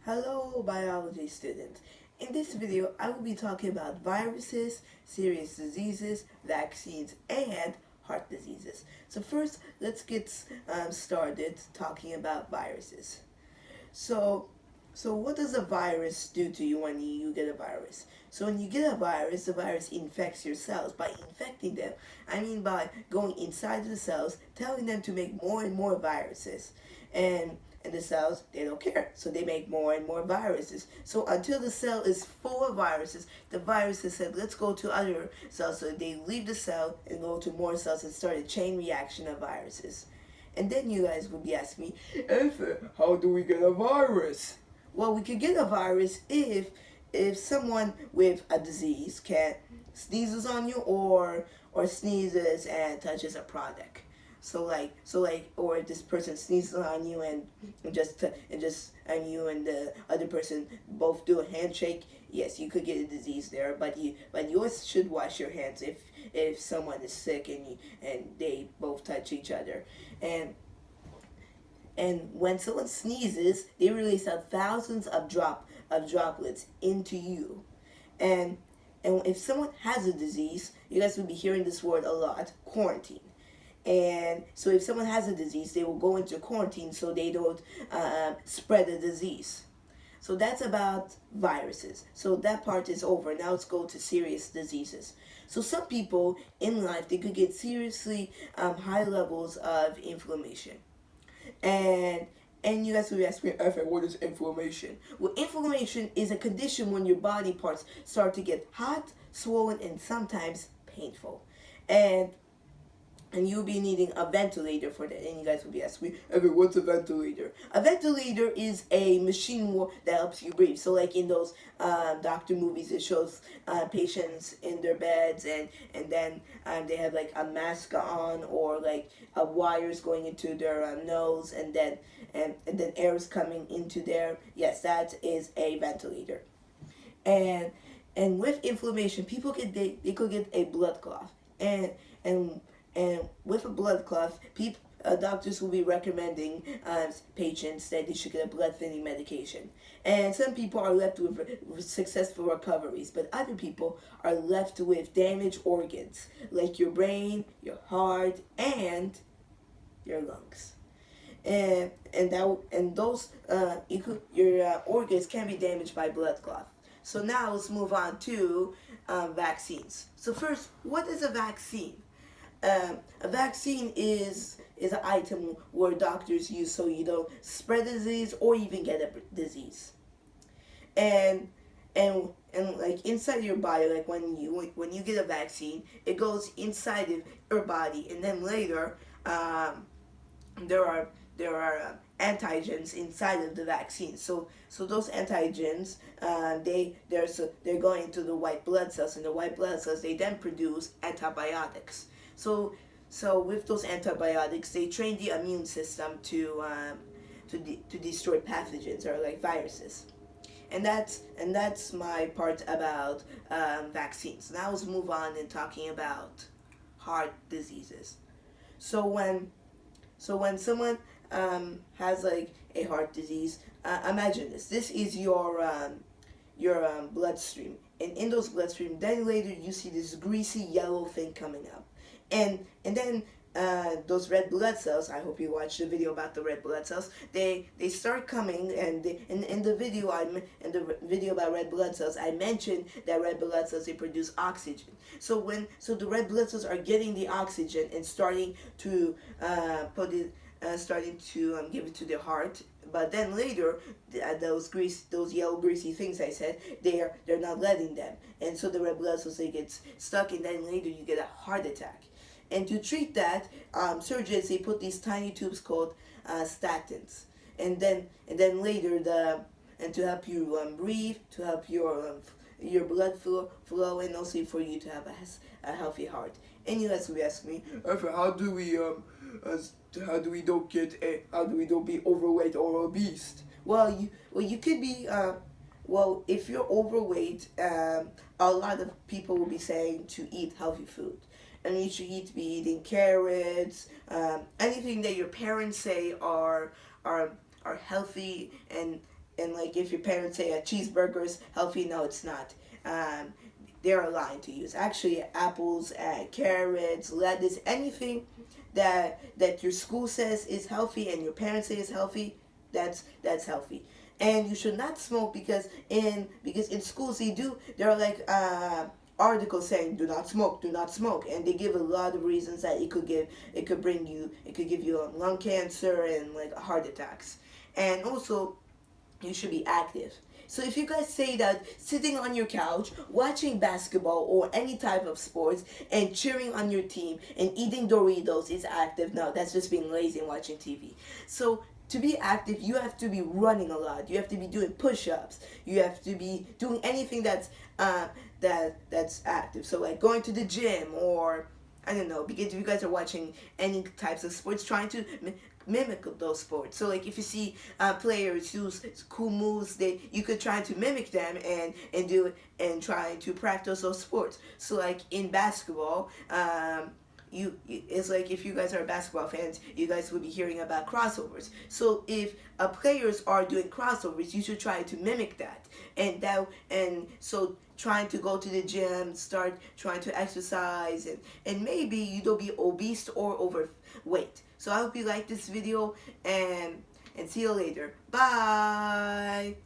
Hello, biology students. In this video, I will be talking about viruses, serious diseases, vaccines, and heart diseases. So first, let's get started talking about viruses. So, so what does a virus do to you when you get a virus? So when you get a virus, the virus infects your cells. By infecting them, I mean by going inside the cells, telling them to make more and more viruses. And and the cells, they don't care, so they make more and more viruses. So until the cell is full of viruses, the viruses said, let's go to other cells. So they leave the cell and go to more cells and start a chain reaction of viruses. And then you guys would be asking me, Efe, how do we get a virus? Well, we could get a virus if someone with a disease can sneezes on you or sneezes and touches a product. So like or this person sneezes on you and you and the other person both do a handshake. Yes, you could get a disease there, but you always should wash your hands if someone is sick and they both touch each other. And and when someone sneezes, they release out thousands of droplets into you. And and if someone has a disease, you guys will be hearing this word a lot, quarantine. And so if someone has a disease, they will go into quarantine so they don't spread the disease. So that's about viruses. So that part is over. Now let's go to serious diseases. So some people in life, they could get seriously high levels of inflammation. And and you guys will be asking me, "Okay, what is inflammation?" Well, inflammation is a condition when your body parts start to get hot, swollen, and sometimes painful. And and you'll be needing a ventilator for that. And you guys will be asking me, "Okay, what's a ventilator?" A ventilator is a machine that helps you breathe. So like in those doctor movies, it shows patients in their beds, and then they have like a mask on, or like wires going into their nose, and then air is coming into there. Yes, that is a ventilator. and and with inflammation, people they could get a blood clot. And and with a blood clot, people doctors will be recommending patients that they should get a blood thinning medication. And some people are left with successful recoveries, but other people are left with damaged organs like your brain, your heart, and your lungs. And those your organs can be damaged by blood clot. So now let's move on to vaccines. So first, what is a vaccine? A vaccine is an item where doctors use so you don't spread the disease or even get a disease. And and like inside your body, like when you get a vaccine, it goes inside of your body, and then later there are antigens inside of the vaccine. So those antigens, they're going into the white blood cells, and the white blood cells, they then produce antibiotics. So so with those antibiotics, they train the immune system to destroy pathogens or like viruses. And that's my part about vaccines. Now let's move on and talking about heart diseases. So when someone has like a heart disease, imagine this. This is your bloodstream, and in those bloodstream, then later you see this greasy yellow thing coming up, and then those red blood cells. I hope you watched the video about the red blood cells. They start coming, and in the video in the video about red blood cells, I mentioned that red blood cells, they produce oxygen. So the red blood cells are getting the oxygen and starting to give it to the heart. But then later, those yellow greasy things I said, they're not letting them, and so the red blood cells, they get stuck, and then later you get a heart attack. And to treat that, surgeons, they put these tiny tubes called statins, and then later and to help you breathe, to help your blood flow, and also for you to have a healthy heart. And you guys will ask me, "Okay, how do we don't be overweight or obese?" Well, you could be well, if you're overweight, a lot of people will be saying to eat healthy food. And you should be eating carrots, anything that your parents say are healthy, and like if your parents say a cheeseburger is healthy, no, it's not. They're lying to you. It's actually apples, carrots, lettuce, anything that your school says is healthy and your parents say is healthy. That's healthy. And you should not smoke because in schools there are like articles saying do not smoke, do not smoke, and they give a lot of reasons that it could give you lung cancer and like heart attacks. And also you should be active. So if you guys say that sitting on your couch, watching basketball or any type of sports and cheering on your team and eating Doritos is active, no, that's just being lazy and watching TV. So to be active, you have to be running a lot. You have to be doing push-ups. You have to be doing anything that's active. So like going to the gym, or I don't know, because if you guys are watching any types of sports, trying to mimic those sports. So like if you see players use cool moves, you could try to mimic them and do it and try to practice those sports. So like in basketball, it's like if you guys are basketball fans, you guys will be hearing about crossovers. So if players are doing crossovers, you should try to mimic that. And so trying to go to the gym, start trying to exercise, and maybe you don't be obese or overweight. So I hope you like this video, and see you later. Bye.